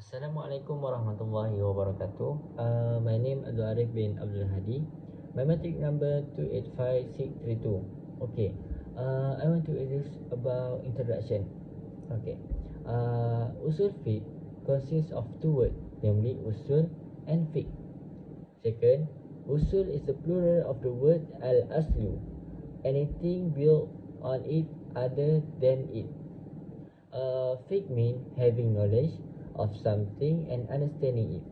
Assalamualaikum warahmatullahi wabarakatuh. My name is ARIF bin Abdul Hadi. My matric number 285632. Okay. I want to introduce about introduction. Okay. Usul fiqh consists of two words, namely usul and fiqh. Second, usul is the plural of the word al-aslu, anything built on it other than it. Fiqh means having knowledge of something and understanding it.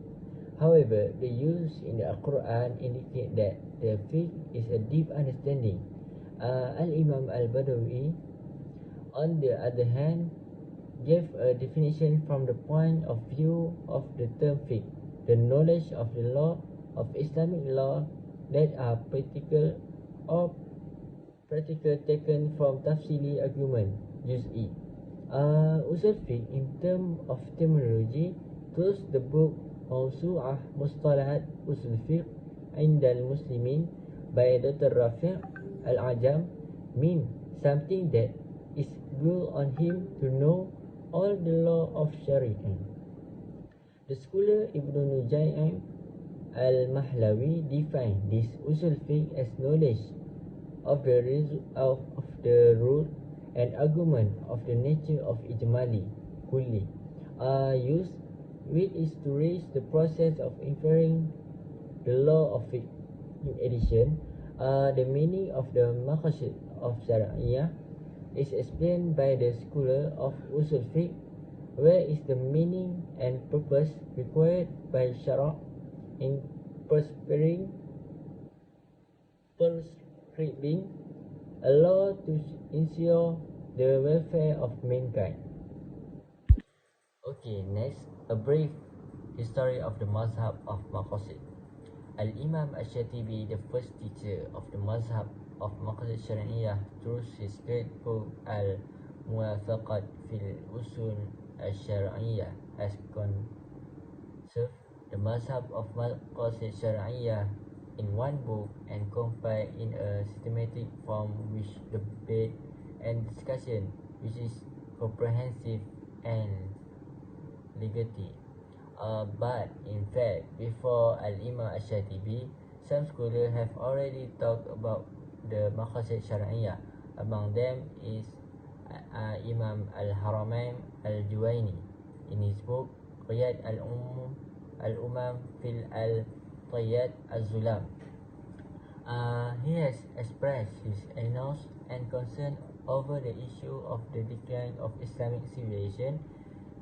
However, the use in the Quran indicate that the fiqh is a deep understanding. Al-Imam al-Badawi, on the other hand, gave a definition from the point of view of the term fiqh, the knowledge of the law of Islamic law that are practical taken from tafsili argument, juz'i. Usul fiqh in terms of terminology close the book Mawsu'ah Mustalahat Usul Fiqh Indal Muslimin by Dr. Rafi' Al-Ajam mean something that is good on him to know all the law of Syariah. The scholar Ibn Nujay'im Al-Mahlawi defined this Usul Fiqh as knowledge of the rule and argument of the nature of ijmali, kulli, used which is to raise the process of inferring the law of fiqh. In addition, the meaning of the MAQASID of SYARIAH is explained by the scholar of usul fiqh, where is the meaning and purpose required by syara' in prescribing a law to ensure the welfare of mankind. Okay, next, a brief history of the mazhab of MAQASID. Al-Imam Ash-Shatibi, the first teacher of the mazhab of MAQASID Syariah through his great book Al-Muwafaqat fil USUL Al-Syariah, has conserved the mazhab of MAQASID Syariah in one book and compiled in a systematic form which debate and discussion which is comprehensive and legitimate. But in fact, before Al-Imam Ash-Shatibi, some scholars have already talked about the MAQASID Syariah. Among them is Imam Al-Haramain Al-Juwayni in his book Qiyad Al-Umam fil Al-Tayyad Al-Zulam. He has expressed his annoyance and concern over the issue of the decline of Islamic civilization,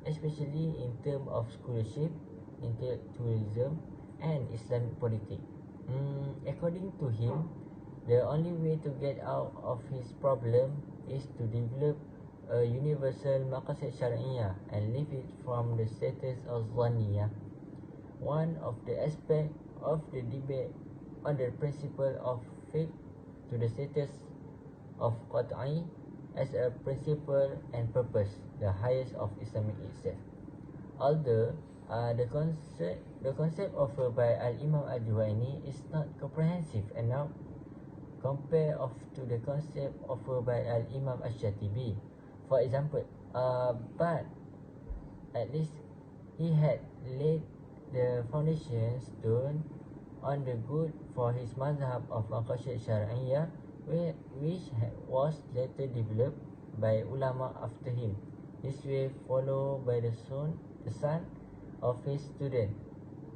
especially in terms of scholarship, intellectualism, and Islamic politics. According to him, the only way to get out of his problem is to develop a universal MAQASID Syariah and leave it from the status of Zaniyah. One of the aspects of the debate on the principle of fiqh to the status of qat'i as a principle and purpose, the highest of Islamic itself. Although the concept offered by Al-Imam Al-Juwayni is not comprehensive enough compared to the concept offered by Al-Imam Ash-Shatibi, for example, but at least he had laid the foundation stone on the good for his mazhab of MAQASID Syariah, which was later developed by ulama after him. This way followed by the son of his student,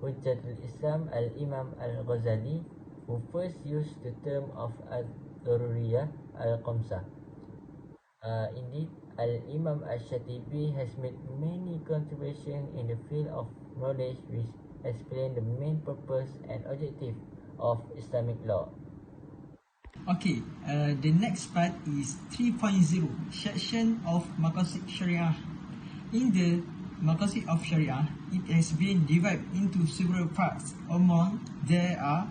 Hujjatul Islam Al-Imam Al-Ghazali, who first used the term of Al-Daruriyah Al-Qamsah. Indeed, Al-Imam Ash-Shatibi has made many contributions in the field of knowledge which explain the main purpose and objective of Islamic law. Okay, the next part is 3.0, section of MAQASID Syariah. In the MAQASID of Syariah, it has been divided into several parts. Among there are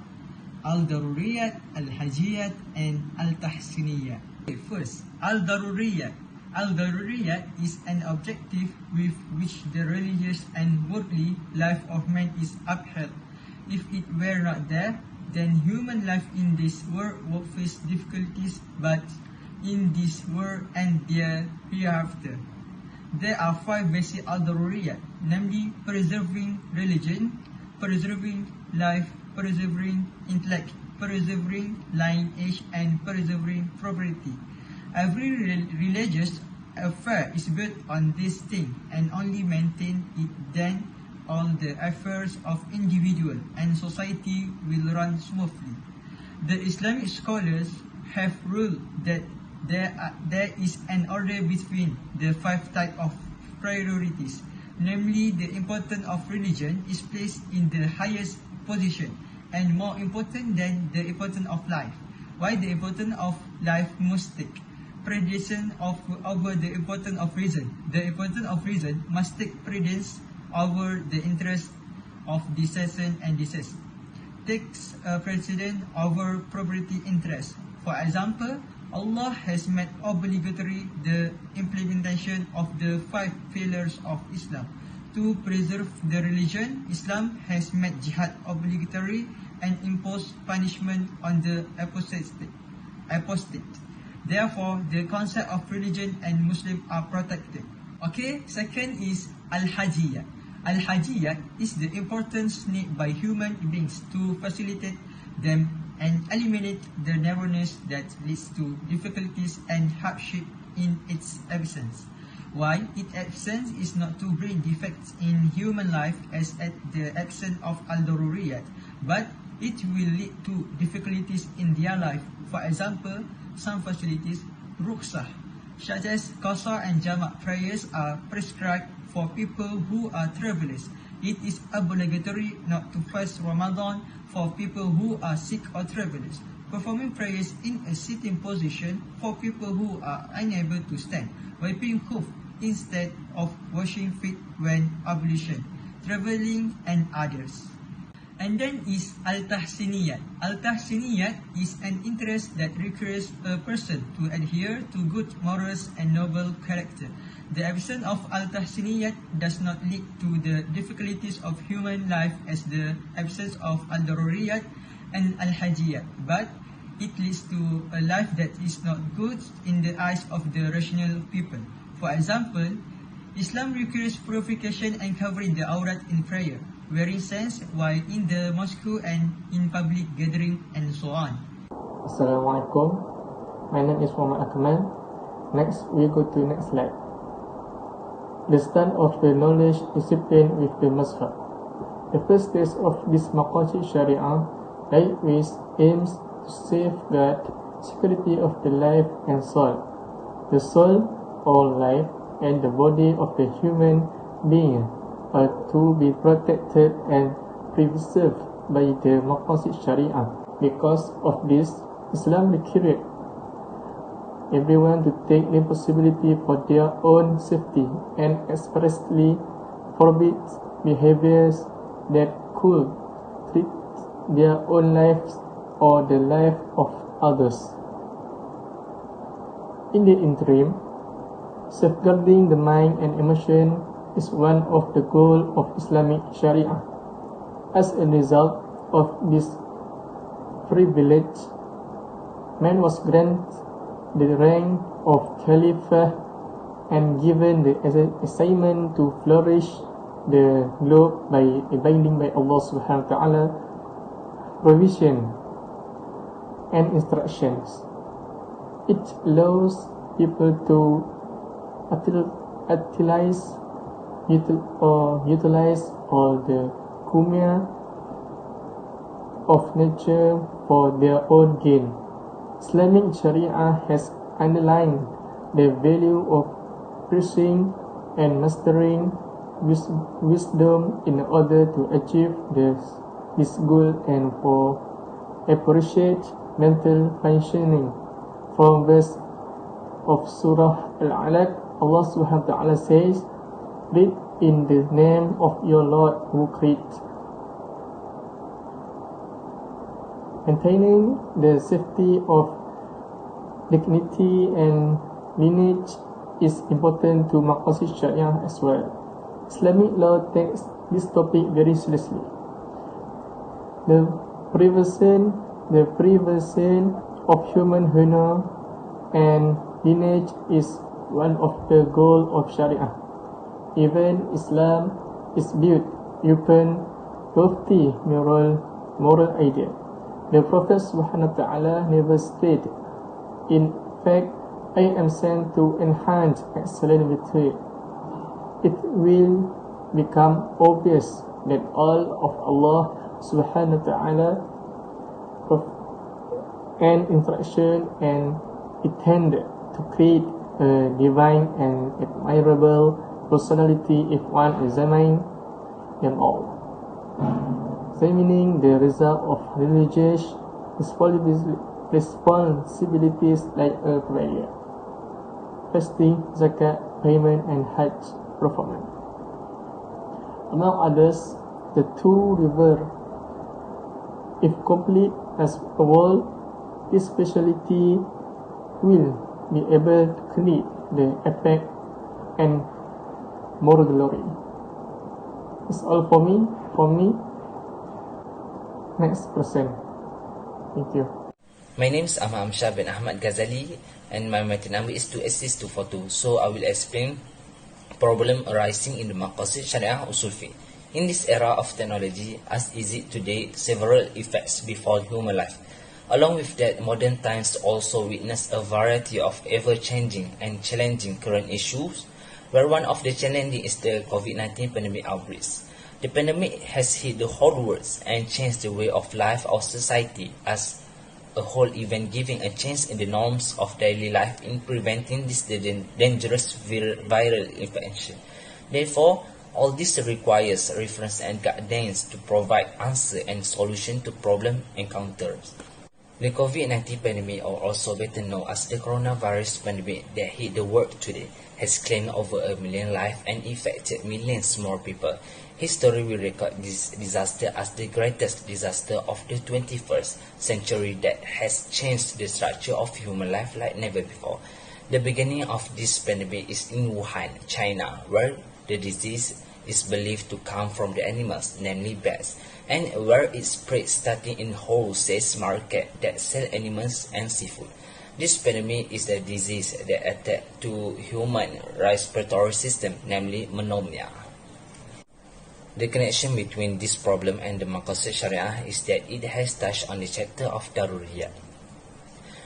Al-Daruriyat, Al-Hajiyat, and Al-Tahsiniyat. Okay, first, Al-Daruriyat. Al-Daruriyat is an objective with which the religious and worldly life of man is upheld. If it were not there, then human life in this world would face difficulties, but in this world and their hereafter. there are 5 basic al-daruriyat, namely preserving religion, preserving life, preserving intellect, preserving lineage, and preserving property. Every religious affair is built on this thing, and only maintain it, then all the affairs of individual and society will run smoothly. The Islamic scholars have ruled that there is an order between the 5 types of priorities, namely the importance of religion is placed in the highest position and more important than the importance of life, while the importance of life must take precedence over the importance of reason. The importance of reason must take precedence over the interest of dissension, and dissension takes precedence over property interest. For example, Allah has made obligatory the implementation of the 5 pillars of Islam. To preserve the religion, Islam has made jihad obligatory and imposed punishment on the apostate. Therefore, the concept of religion and Muslim are protected. Okay, second is al-hajiyah. Al-hajiyah is the importance need by human beings to facilitate them and eliminate the narrowness that leads to difficulties and hardship in its absence. While its absence is not to bring defects in human life as at the absence of al-daruriyat, but it will lead to difficulties in their life. For example, some facilities, rukhsah, such as qasar and jamak prayers are prescribed for people who are travelers. It is obligatory not to fast Ramadan for people who are sick or travelers. Performing prayers in a sitting position for people who are unable to stand. Wiping hoof instead of washing feet when ablution. Traveling and others. And then is al-tahsiniyat. Al-tahsiniyat is an interest that requires a person to adhere to good morals and noble character. The absence of al-tahsiniyat does not lead to the difficulties of human life as the absence of al-daruriyat and al-hajiyat, but it leads to a life that is not good in the eyes of the rational people. For example, Islam requires purification and covering the aurat in prayer, wearing sense while in the mosque and in public gathering, and so on. Assalamualaikum. My name is Muhammad AKMAL. Next, we go to next slide. The stand of the knowledge discipline with the mazhab. The first stage of this MAQASID Syariah, which aims to safeguard security of the life and soul. The soul or life and the body of the human being are to be protected and preserved by the MAQASID Syariah. Because of this, Islam requires everyone to take responsibility for their own safety and expressly forbids behaviors that could threat their own lives or the life of others. In the interim, safeguarding the mind and emotion is one of the goals of Islamic Sharia. As a result of this privilege, man was granted the rank of Caliphate and given the assignment to flourish the globe by abiding by Allah subhanahu wa ta'ala provision and instructions. It allows people to utilize all the kumya of nature for their own gain. Islamic Sharia has underlined the value of pursuing and mastering wisdom in order to achieve this goal and for appreciate mental functioning. From verse of Surah Al-Alaq, Allah subhanahu wa ta'ala says, "Read in the name of your Lord who created." Maintaining the safety of dignity and lineage is important to MAQASID Syariah as well. Islamic law takes this topic very seriously. The preservation of human honor and lineage is one of the goals of Sharia. Even Islam is built upon lofty moral idea. The Prophet Subhanahu wa Ta'ala never stated, "In fact, I am sent to enhance excellent virtue." It will become obvious that all of Allah Subhanahu wa Ta'ala and interaction and intended to create a divine and admirable personality if one examines them all. Examining the result of religious responsibilities like a prayer, fasting, zakat, payment, and hajj performance. Among others, the two rivers, if complete as a whole, this speciality will be able to create the effect and more glory. It's all from me. Next person. Thank you. My name is AMSYAR bin Ahmad GHAZALLI and my Matric number is 286-242. So I will explain problem arising in the MAQASID SYARIAH USUL FIQH. In this era of technology, as is it today, several effects befall human life. Along with that, modern times also witness a variety of ever-changing and challenging current issues, where one of the challenging is the COVID-19 pandemic outbreaks. The pandemic has hit the whole world and changed the way of life of society as a whole, even giving a change in the norms of daily life in preventing this dangerous viral infection. Therefore, all this requires reference and guidance to provide answer and solution to problem encounters. The COVID-19 pandemic, or also better known as the coronavirus pandemic that hit the world today, has claimed over 1 million lives and infected millions more people. History will record this disaster as the greatest disaster of the 21st century that has changed the structure of human life like never before. The beginning of this pandemic is in Wuhan, China, where the disease is believed to come from the animals, namely bats, and where it spread starting in wholesale market that sell animals and seafood. This pandemic is a disease that attack to human respiratory system, namely pneumonia. The connection between this problem and the MAQASID SYARIAH is that it has touched on the chapter of Daruriyat,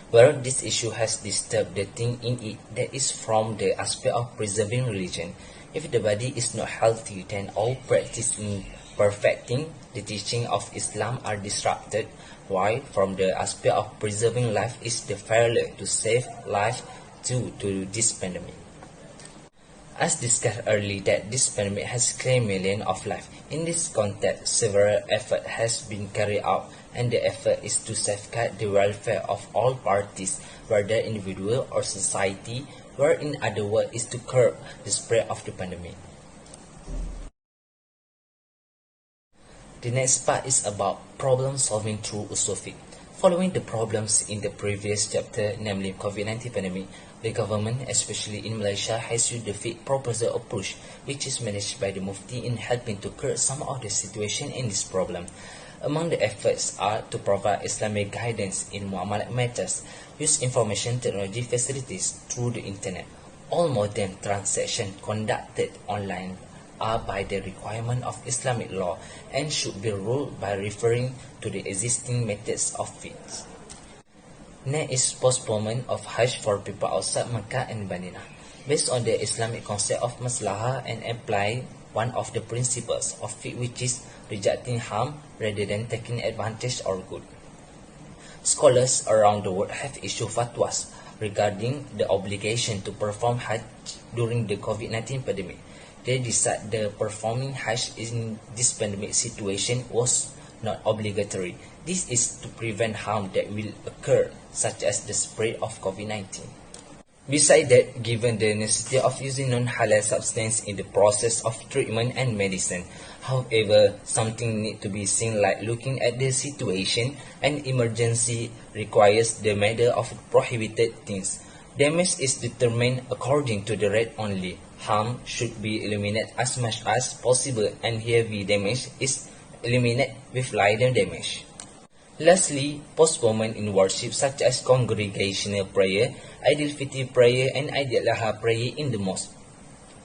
where this issue has disturbed the thing in it that is from the aspect of preserving religion. If the body is not healthy, then all practice in perfecting the teaching of Islam are disrupted, while from the aspect of preserving life is the failure to save life due to this pandemic. As discussed earlier, that this pandemic has claimed millions of lives. In this context, several efforts has been carried out, and the effort is to safeguard the welfare of all parties, whether individual or society, where in other words is to curb the spread of the pandemic. The next part is about problem solving through USUL FIQH. Following the problems in the previous chapter, namely COVID-19 pandemic, the government, especially in Malaysia, has used the FIQH proposal approach, which is managed by the Mufti, in helping to curb some of the situation in this problem. Among the efforts are to provide Islamic guidance in muamalat matters, use information technology facilities through the internet. All modern transactions conducted online are by the requirement of Islamic law and should be ruled by referring to the existing methods of FIQH. Next is postponement of Hajj for people outside Mecca and Medina, based on the Islamic concept of maslahah and apply one of the principles of FIQH, which is rejecting harm rather than taking advantage or good. Scholars around the world have issued fatwas regarding the obligation to perform Hajj during the COVID-19 pandemic. They decide the performing Hajj in this pandemic situation was not obligatory. This is to prevent harm that will occur, such as the spread of COVID-19. Besides that, given the necessity of using non-halal substance in the process of treatment and medicine, however, something need to be seen like looking at the situation and emergency requires the matter of prohibited things. Damage is determined according to the rate only. Harm should be eliminated as much as possible, and heavy damage is eliminated with lighter damage. Lastly, postponement in worship such as congregational prayer, Idul Fitr prayer, and Idul Adha prayer in the mosque.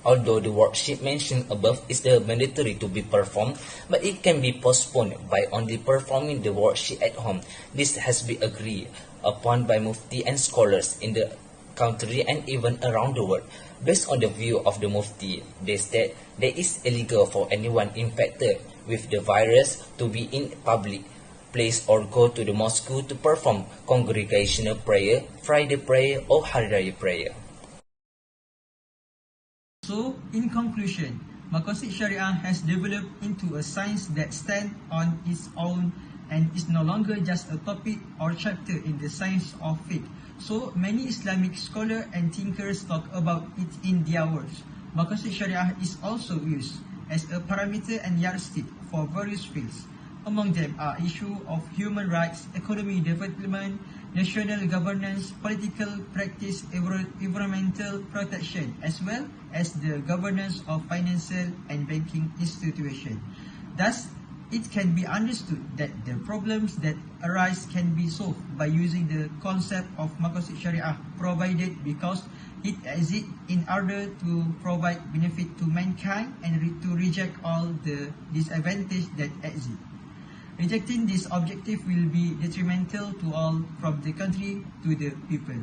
Although the worksheet mentioned above is the mandatory to be performed, but it can be postponed by only performing the worksheet at home. This has been agreed upon by Mufti and scholars in the country and even around the world. Based on the view of the Mufti, they state that it is illegal for anyone infected with the virus to be in public place or go to the mosque to perform congregational prayer, Friday prayer or Hari Raya prayer. So, in conclusion, MAQASID Syariah has developed into a science that stands on its own and is no longer just a topic or chapter in the science of fiqh. So, many Islamic scholars and thinkers talk about it in their works. MAQASID Syariah is also used as a parameter and yardstick for various fields. Among them are issues of human rights, economic development, national governance, political practice, environmental protection, as well as the governance of financial and banking institutions. Thus, it can be understood that the problems that arise can be solved by using the concept of MAQASID Syariah, provided because it exists in order to provide benefit to mankind and to reject all the disadvantage that exist. Rejecting this objective will be detrimental to all, from the country to the people.